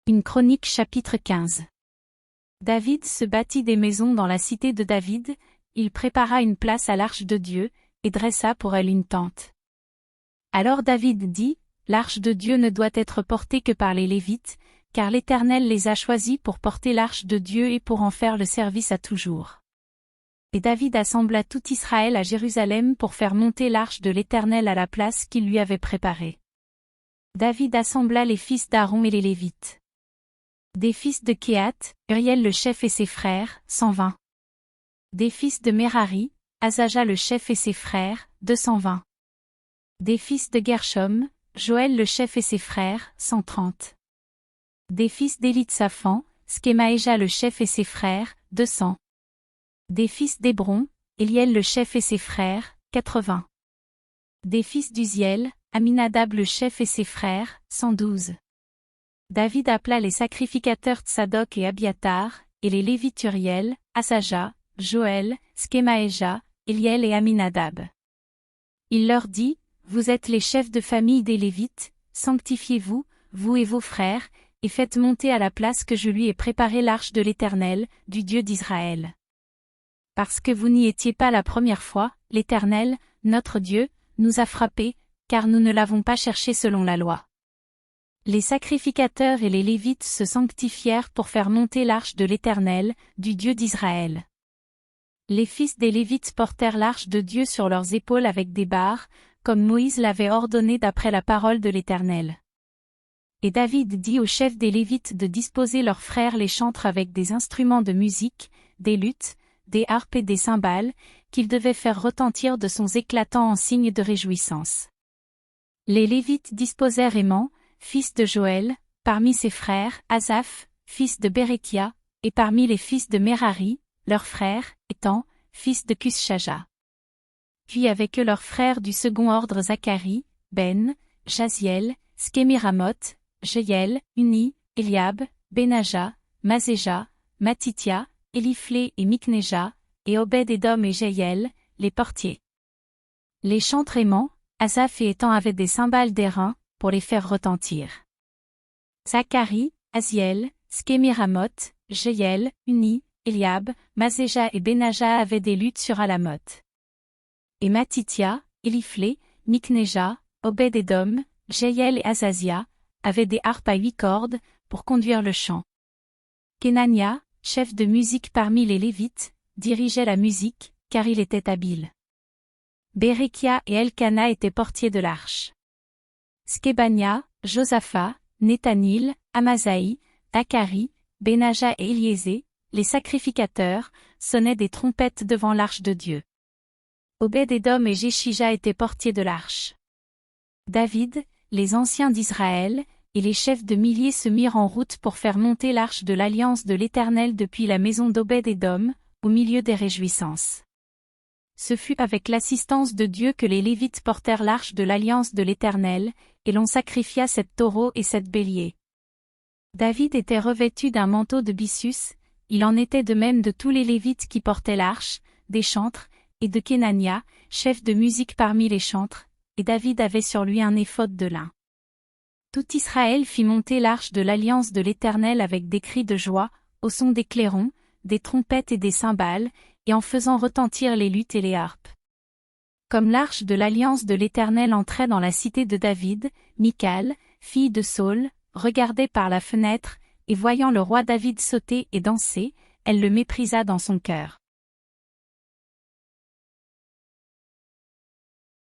Une chronique chapitre 15. David se bâtit des maisons dans la cité de David, il prépara une place à l'arche de Dieu, et dressa pour elle une tente. Alors David dit, l'arche de Dieu ne doit être portée que par les Lévites, car l'Éternel les a choisis pour porter l'arche de Dieu et pour en faire le service à toujours. Et David assembla tout Israël à Jérusalem pour faire monter l'arche de l'Éternel à la place qu'il lui avait préparée. David assembla les fils d'Aaron et les Lévites. Des fils de Kehath, Uriel le chef et ses frères, 120. Des fils de Merari, Asaja le chef et ses frères, 220. Des fils de Gershom, Joël le chef et ses frères, 130. Des fils d'Élitsaphan, Skemaéja le chef et ses frères, 200. Des fils d'Hébron, Eliel le chef et ses frères, 80. Des fils d'Uziel, Aminadab le chef et ses frères, 112. David appela les sacrificateurs Tsadok et Abiatar, et les Lévites Uriel, Asaja, Joël, Skemaéja, Eliel et Aminadab. Il leur dit, vous êtes les chefs de famille des Lévites, sanctifiez-vous, vous et vos frères, et faites monter à la place que je lui ai préparée l'arche de l'Éternel, du Dieu d'Israël. Parce que vous n'y étiez pas la première fois, l'Éternel, notre Dieu, nous a frappés, car nous ne l'avons pas cherché selon la loi. Les sacrificateurs et les Lévites se sanctifièrent pour faire monter l'arche de l'Éternel, du Dieu d'Israël. Les fils des Lévites portèrent l'arche de Dieu sur leurs épaules avec des barres, comme Moïse l'avait ordonné d'après la parole de l'Éternel. Et David dit aux chefs des Lévites de disposer leurs frères les chantres avec des instruments de musique, des luths, des harpes et des cymbales, qu'ils devaient faire retentir de sons éclatants en signe de réjouissance. Les Lévites disposèrent Héman, fils de Joël, parmi ses frères, Asaph, fils de Bérékia, et parmi les fils de Merari, leurs frères, Étan, fils de Cuschaja. Puis avec eux leurs frères du second ordre Zacharie, Ben, Jaziel, Skémiramoth, Jehiel, Uni, Eliab, Benaja, Mazéja, Matithia, Éliflé et Mikneja, et Obed-Édom et Jehiel, les portiers. Les chantres Héman, Asaph et Étan avaient des cymbales d'airain, pour les faire retentir. Zacharie, Aziel, Skémiramoth, Jehiel, Uni, Eliab, Mazéja et Benaja avaient des luths sur Alamoth. Et Matithia, Éliflé, Mikneja, Obed-Édom, Jehiel et Azazia, avaient des harpes à 8 cordes, pour conduire le chant. Kenania, chef de musique parmi les Lévites, dirigeait la musique, car il était habile. Bérékia et Elkana étaient portiers de l'arche. Skébania, Josaphat, Nethanil, Amasaï, Zacharie, Benaja et Éliézé, les sacrificateurs, sonnaient des trompettes devant l'arche de Dieu. Obed-Édom et Jéshija étaient portiers de l'arche. David, les anciens d'Israël, et les chefs de milliers se mirent en route pour faire monter l'arche de l'alliance de l'Éternel depuis la maison d'Obed-Édom, au milieu des réjouissances. Ce fut avec l'assistance de Dieu que les Lévites portèrent l'arche de l'alliance de l'Éternel, et l'on sacrifia 7 taureaux et 7 béliers. David était revêtu d'un manteau de byssus, il en était de même de tous les Lévites qui portaient l'arche, des chantres, et de Kenania, chef de musique parmi les chantres, et David avait sur lui un éphod de lin. Tout Israël fit monter l'arche de l'alliance de l'Éternel avec des cris de joie, au son des clairons, des trompettes et des cymbales, et en faisant retentir les luths et les harpes. Comme l'arche de l'alliance de l'Éternel entrait dans la cité de David, Michal, fille de Saül, regardait par la fenêtre, et voyant le roi David sauter et danser, elle le méprisa dans son cœur.